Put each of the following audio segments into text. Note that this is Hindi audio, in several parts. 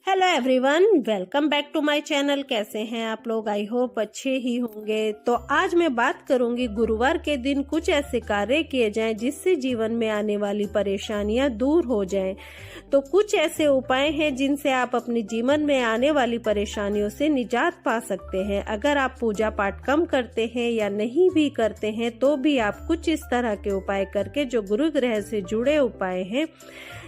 Hello everyone, welcome back to my channel. कैसे हैं आप लोग? आई होप अच्छे ही होंगे। तो आज मैं बात करूंगी गुरुवार के दिन कुछ ऐसे कार्य किए जाएं जिससे जीवन में आने वाली परेशानियां दूर हो जाएं। तो कुछ ऐसे उपाय हैं जिनसे आप अपने जीवन में आने वाली परेशानियों से निजात पा सकते हैं। अगर आप पूजा पाठ कम करते हैं या नहीं भी करते हैं तो भी आप कुछ इस तरह के उपाय करके, जो गुरु ग्रह से जुड़े उपाय हैं,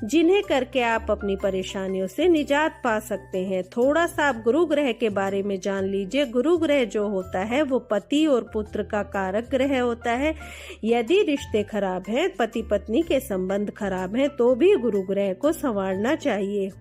जिन्हें करके आप अपनी परेशानियों से निजात पा सकते हैं। थोड़ा सा आप गुरु ग्रह के बारे में जान लीजिए। गुरु ग्रह जो होता है वो पति और पुत्र का कारक ग्रह होता है। यदि रिश्ते खराब हैं, पति पत्नी के संबंध खराब हैं, तो भी गुरु ग्रह को संवारना चाहिए।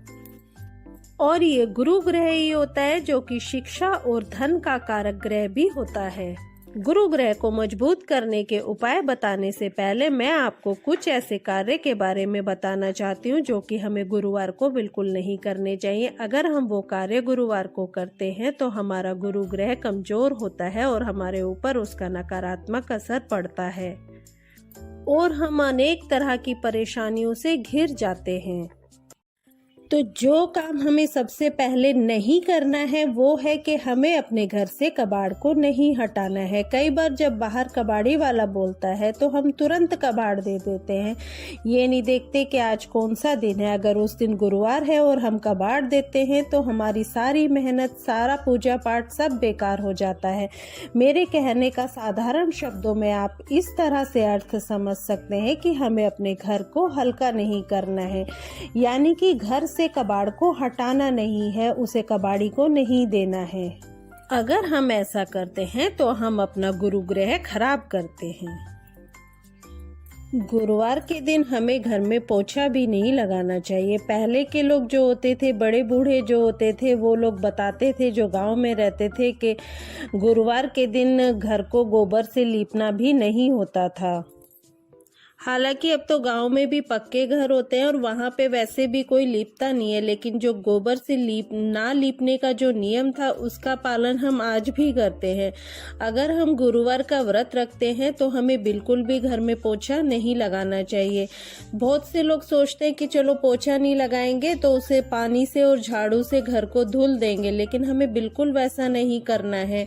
और ये गुरु ग्रह ही होता है जो कि शिक्षा और धन का कारक ग्रह भी होता है। गुरु ग्रह को मजबूत करने के उपाय बताने से पहले मैं आपको कुछ ऐसे कार्य के बारे में बताना चाहती हूँ जो कि हमें गुरुवार को बिल्कुल नहीं करने चाहिए। अगर हम वो कार्य गुरुवार को करते हैं तो हमारा गुरु ग्रह कमजोर होता है और हमारे ऊपर उसका नकारात्मक असर पड़ता है और हम अनेक तरह की परेशानियों से घिर जाते हैं। तो जो काम हमें सबसे पहले नहीं करना है वो है कि हमें अपने घर से कबाड़ को नहीं हटाना है। कई बार जब बाहर कबाड़ी वाला बोलता है तो हम तुरंत कबाड़ दे देते हैं, ये नहीं देखते कि आज कौन सा दिन है। अगर उस दिन गुरुवार है और हम कबाड़ देते हैं तो हमारी सारी मेहनत, सारा पूजा पाठ सब बेकार हो जाता है। मेरे कहने का साधारण शब्दों में आप इस तरह से अर्थ समझ सकते हैं कि हमें अपने घर को हल्का नहीं करना है, यानी कि घर से कबाड़ को हटाना नहीं है, उसे कबाड़ी को नहीं देना है। अगर हम ऐसा करते हैं तो हम अपना गुरु ग्रह खराब करते हैं। गुरुवार के दिन हमें घर में पोछा भी नहीं लगाना चाहिए। पहले के लोग जो होते थे, बड़े बूढ़े जो होते थे, वो लोग बताते थे, जो गांव में रहते थे, कि गुरुवार के दिन घर को गोबर से लीपना भी नहीं होता था। हालांकि अब तो गांव में भी पक्के घर होते हैं और वहां पे वैसे भी कोई लीपता नहीं है, लेकिन जो गोबर से ना लीपने का जो नियम था उसका पालन हम आज भी करते हैं। अगर हम गुरुवार का व्रत रखते हैं तो हमें बिल्कुल भी घर में पोछा नहीं लगाना चाहिए। बहुत से लोग सोचते हैं कि चलो पोछा नहीं लगाएंगे तो उसे पानी से और झाड़ू से घर को धुल देंगे, लेकिन हमें बिल्कुल वैसा नहीं करना है।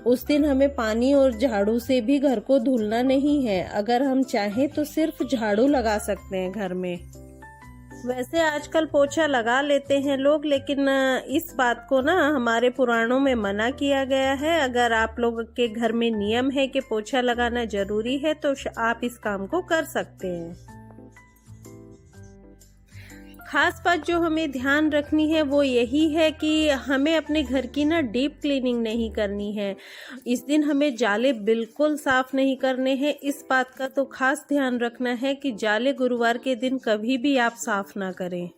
उस दिन हमें पानी और झाड़ू से भी घर को धुलना नहीं है। अगर हम चाहें तो सिर्फ झाड़ू लगा सकते हैं घर में। वैसे आजकल पोछा लगा लेते हैं लोग, लेकिन इस बात को हमारे पुराणों में मना किया गया है। अगर आप लोग के घर में नियम है कि पोछा लगाना जरूरी है तो आप इस काम को कर सकते हैं। खास बात जो हमें ध्यान रखनी है वो यही है कि हमें अपने घर की डीप क्लीनिंग नहीं करनी है। इस दिन हमें जाले बिल्कुल साफ नहीं करने हैं। इस बात का तो खास ध्यान रखना है कि जाले गुरुवार के दिन कभी भी आप साफ ना करें।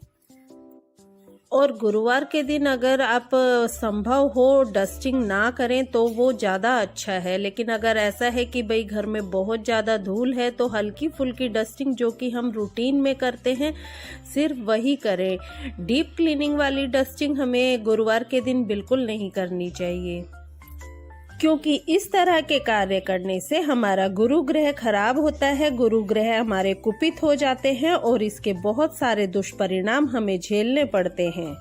और गुरुवार के दिन अगर आप संभव हो डस्टिंग ना करें तो वो ज़्यादा अच्छा है। लेकिन अगर ऐसा है कि भाई घर में बहुत ज़्यादा धूल है तो हल्की फुल्की डस्टिंग जो कि हम रूटीन में करते हैं सिर्फ वही करें। डीप क्लीनिंग वाली डस्टिंग हमें गुरुवार के दिन बिल्कुल नहीं करनी चाहिए, क्योंकि इस तरह के कार्य करने से हमारा गुरु ग्रह खराब होता है। गुरु ग्रह हमारे कुपित हो जाते हैं और इसके बहुत सारे दुष्परिणाम हमें झेलने पड़ते हैं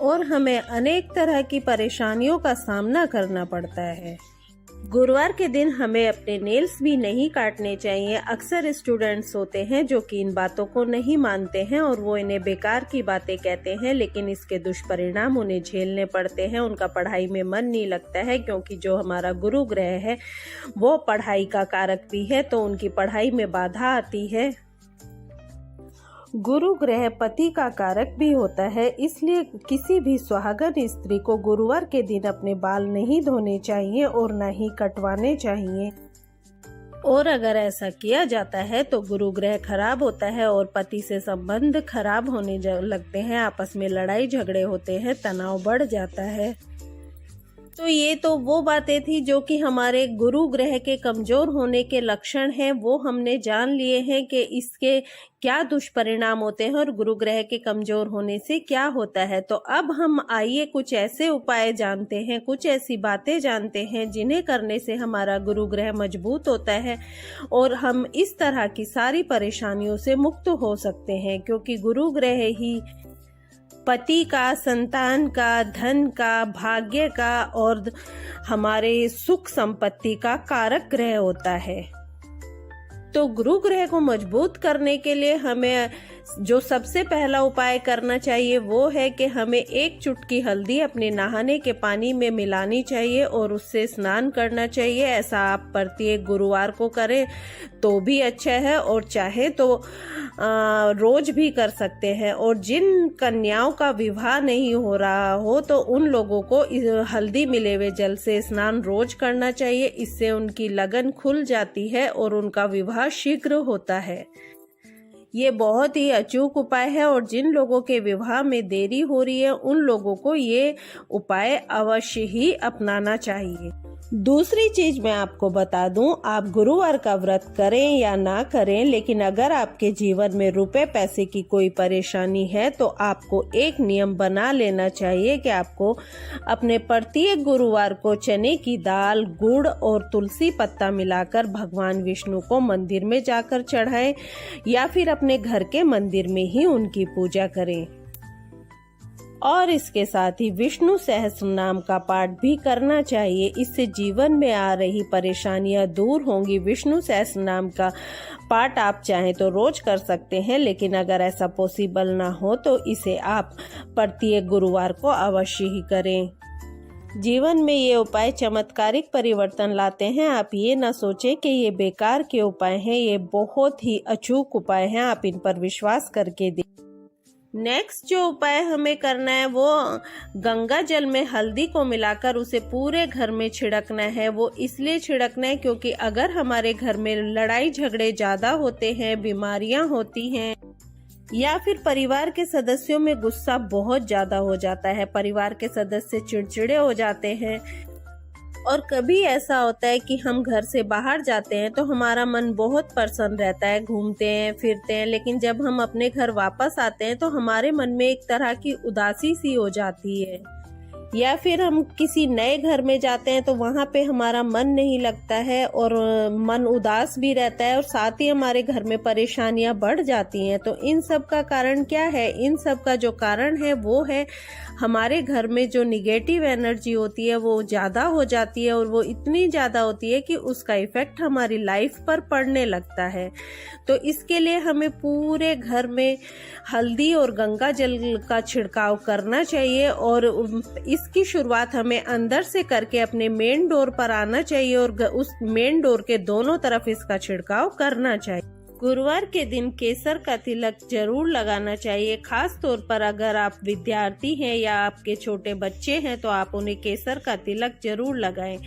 और हमें अनेक तरह की परेशानियों का सामना करना पड़ता है। गुरुवार के दिन हमें अपने नेल्स भी नहीं काटने चाहिए। अक्सर स्टूडेंट्स होते हैं जो कि इन बातों को नहीं मानते हैं और वो इन्हें बेकार की बातें कहते हैं, लेकिन इसके दुष्परिणाम उन्हें झेलने पड़ते हैं। उनका पढ़ाई में मन नहीं लगता है, क्योंकि जो हमारा गुरु ग्रह है वो पढ़ाई का कारक भी है, तो उनकी पढ़ाई में बाधा आती है। गुरु ग्रह पति का कारक भी होता है, इसलिए किसी भी सुहागन स्त्री को गुरुवार के दिन अपने बाल नहीं धोने चाहिए और न ही कटवाने चाहिए। और अगर ऐसा किया जाता है तो गुरु ग्रह खराब होता है और पति से संबंध खराब होने लगते हैं, आपस में लड़ाई झगड़े होते हैं, तनाव बढ़ जाता है। तो ये तो वो बातें थी जो कि हमारे गुरु ग्रह के कमजोर होने के लक्षण हैं, वो हमने जान लिए हैं कि इसके क्या दुष्परिणाम होते हैं और गुरु ग्रह के कमजोर होने से क्या होता है। तो अब हम आइए कुछ ऐसे उपाय जानते हैं, कुछ ऐसी बातें जानते हैं जिन्हें करने से हमारा गुरु ग्रह मजबूत होता है और हम इस तरह की सारी परेशानियों से मुक्त हो सकते हैं, क्योंकि गुरु ग्रह ही पति का, संतान का, धन का, भाग्य का और हमारे सुख संपत्ति का कारक ग्रह होता है। तो गुरु ग्रह को मजबूत करने के लिए हमें जो सबसे पहला उपाय करना चाहिए वो है कि हमें एक चुटकी हल्दी अपने नहाने के पानी में मिलानी चाहिए और उससे स्नान करना चाहिए। ऐसा आप प्रत्येक गुरुवार को करें तो भी अच्छा है और चाहे तो रोज भी कर सकते हैं। और जिन कन्याओं का विवाह नहीं हो रहा हो तो उन लोगों को हल्दी मिले हुए जल से स्नान रोज करना चाहिए। इससे उनकी लगन खुल जाती है और उनका विवाह शीघ्र होता है। ये बहुत ही अचूक उपाय है और जिन लोगों के विवाह में देरी हो रही है उन लोगों को ये उपाय अवश्य ही अपनाना चाहिए। दूसरी चीज मैं आपको बता दूं, आप गुरुवार का व्रत करें या ना करें, लेकिन अगर आपके जीवन में रुपए पैसे की कोई परेशानी है तो आपको एक नियम बना लेना चाहिए कि आपको अपने प्रत्येक गुरुवार को चने की दाल, गुड़ और तुलसी पत्ता मिलाकर भगवान विष्णु को मंदिर में जाकर चढ़ाएं या फिर अपने घर के मंदिर में ही उनकी पूजा करें। और इसके साथ ही विष्णु सहस्त्र नाम का पाठ भी करना चाहिए। इससे जीवन में आ रही परेशानियां दूर होंगी। विष्णु सहस्त्र नाम का पाठ आप चाहें तो रोज कर सकते हैं, लेकिन अगर ऐसा पॉसिबल ना हो तो इसे आप प्रत्येक गुरुवार को अवश्य ही करें। जीवन में ये उपाय चमत्कारिक परिवर्तन लाते हैं। आप ये ना सोचें कि ये बेकार के उपाय हैं, ये बहुत ही अचूक उपाय हैं। आप इन पर विश्वास करके देखिए। नेक्स्ट जो उपाय हमें करना है वो गंगा जल में हल्दी को मिलाकर उसे पूरे घर में छिड़कना है। वो इसलिए छिड़कना है क्योंकि अगर हमारे घर में लड़ाई झगड़े ज्यादा होते हैं, बीमारियां होती हैं या फिर परिवार के सदस्यों में गुस्सा बहुत ज्यादा हो जाता है, परिवार के सदस्य चिड़चिड़े हो जाते हैं और कभी ऐसा होता है कि हम घर से बाहर जाते हैं तो हमारा मन बहुत प्रसन्न रहता है, घूमते हैं फिरते हैं, लेकिन जब हम अपने घर वापस आते हैं तो हमारे मन में एक तरह की उदासी सी हो जाती है। या फिर हम किसी नए घर में जाते हैं तो वहाँ पे हमारा मन नहीं लगता है और मन उदास भी रहता है और साथ ही हमारे घर में परेशानियां बढ़ जाती हैं। तो इन सब का कारण क्या है? इन सब का जो कारण है वो है हमारे घर में जो निगेटिव एनर्जी होती है वो ज़्यादा हो जाती है और वो इतनी ज़्यादा होती है कि उसका इफ़ेक्ट हमारी लाइफ पर पड़ने लगता है। तो इसके लिए हमें पूरे घर में हल्दी और गंगा जल का छिड़काव करना चाहिए और इसकी शुरुआत हमें अंदर से करके अपने मेन डोर पर आना चाहिए और उस मेन डोर के दोनों तरफ इसका छिड़काव करना चाहिए। गुरुवार के दिन केसर का तिलक जरूर लगाना चाहिए। खास तौर पर अगर आप विद्यार्थी हैं या आपके छोटे बच्चे हैं तो आप उन्हें केसर का तिलक जरूर लगाएं।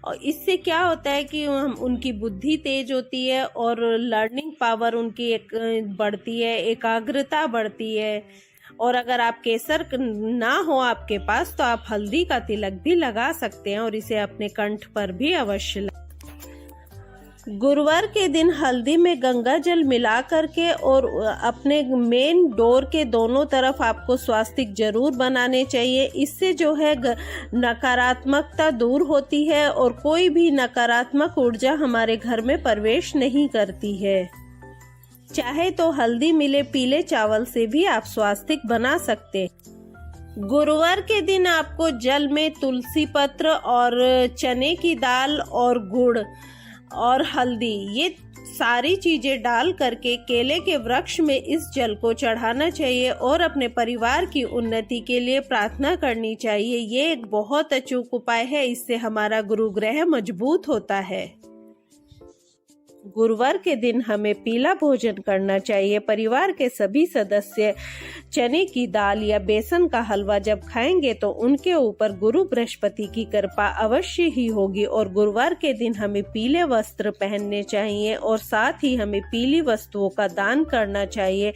और इससे क्या होता है कि उनकी बुद्धि तेज होती है और लर्निंग पावर उनकी बढ़ती है, एकाग्रता बढ़ती है। और अगर आप केसर ना हो आपके पास तो आप हल्दी का तिलक भी लगा सकते हैं और इसे अपने कंठ पर भी अवश्य लगाएं। गुरुवार के दिन हल्दी में गंगा जल मिला करके और अपने मेन डोर के दोनों तरफ आपको स्वास्तिक जरूर बनाने चाहिए। इससे जो है नकारात्मकता दूर होती है और कोई भी नकारात्मक ऊर्जा हमारे घर में प्रवेश नहीं करती है। चाहे तो हल्दी मिले पीले चावल से भी आप स्वास्तिक बना सकते। गुरुवार के दिन आपको जल में तुलसी पत्र और चने की दाल और गुड़ और हल्दी ये सारी चीजें डाल करके केले के वृक्ष में इस जल को चढ़ाना चाहिए और अपने परिवार की उन्नति के लिए प्रार्थना करनी चाहिए। ये एक बहुत अचूक उपाय है, इससे हमारा गुरु ग्रह मजबूत होता है। गुरुवार के दिन हमें पीला भोजन करना चाहिए। परिवार के सभी सदस्य चने की दाल या बेसन का हलवा जब खाएंगे तो उनके ऊपर गुरु बृहस्पति की कृपा अवश्य ही होगी। और गुरुवार के दिन हमें पीले वस्त्र पहनने चाहिए और साथ ही हमें पीली वस्तुओं का दान करना चाहिए।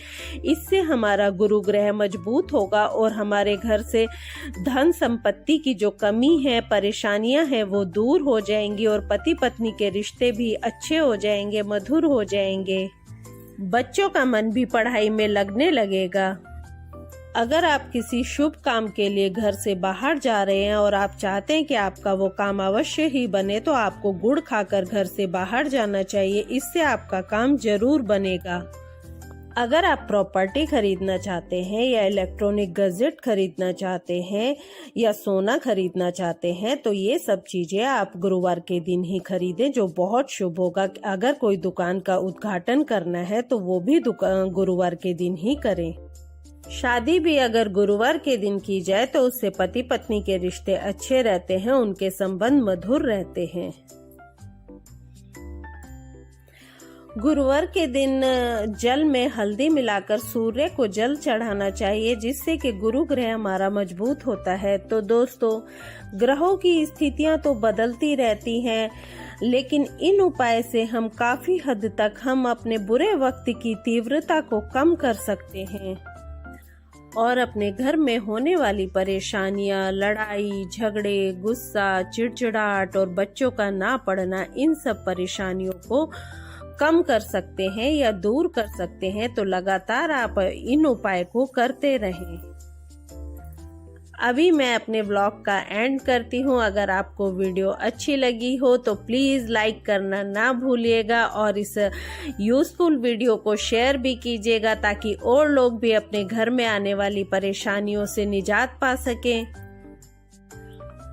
इससे हमारा गुरु ग्रह मजबूत होगा और हमारे घर से धन संपत्ति की जो कमी है, परेशानियां हैं, वो दूर हो जाएंगी और पति पत्नी के रिश्ते भी अच्छे हो जाएंगे, मधुर हो जाएंगे। बच्चों का मन भी पढ़ाई में लगने लगेगा। अगर आप किसी शुभ काम के लिए घर से बाहर जा रहे हैं और आप चाहते हैं कि आपका वो काम अवश्य ही बने, तो आपको गुड़ खाकर घर से बाहर जाना चाहिए। इससे आपका काम जरूर बनेगा। अगर आप प्रॉपर्टी खरीदना चाहते हैं या इलेक्ट्रॉनिक गैजेट खरीदना चाहते हैं या सोना खरीदना चाहते हैं, तो ये सब चीजें आप गुरुवार के दिन ही खरीदें, जो बहुत शुभ होगा। अगर कोई दुकान का उद्घाटन करना है तो वो भी गुरुवार के दिन ही करें। शादी भी अगर गुरुवार के दिन की जाए तो उससे पति पत्नी के रिश्ते अच्छे रहते हैं, उनके संबंध मधुर रहते हैं। गुरुवार के दिन जल में हल्दी मिलाकर सूर्य को जल चढ़ाना चाहिए, जिससे कि गुरु ग्रह हमारा मजबूत होता है। तो दोस्तों, ग्रहों की स्थितियां तो बदलती रहती हैं, लेकिन इन उपाय से हम काफी हद तक हम अपने बुरे वक्त की तीव्रता को कम कर सकते हैं और अपने घर में होने वाली परेशानियां, लड़ाई झगड़े, गुस्सा, चिड़चिड़ाहट और बच्चों का ना पढ़ना, इन सब परेशानियों को कम कर सकते हैं या दूर कर सकते हैं। तो लगातार आप इन उपाय को करते रहें। अभी मैं अपने ब्लॉग का एंड करती हूँ। अगर आपको वीडियो अच्छी लगी हो तो प्लीज़ लाइक करना ना भूलिएगा और इस यूज़फुल वीडियो को शेयर भी कीजिएगा, ताकि और लोग भी अपने घर में आने वाली परेशानियों से निजात पा सकें।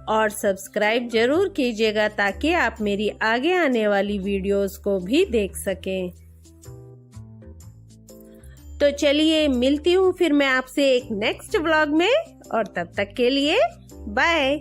और सब्सक्राइब जरूर कीजिएगा ताकि आप मेरी आगे आने वाली वीडियोस को भी देख सकें। तो चलिए, मिलती हूँ फिर मैं आपसे एक नेक्स्ट व्लॉग में, और तब तक के लिए बाय।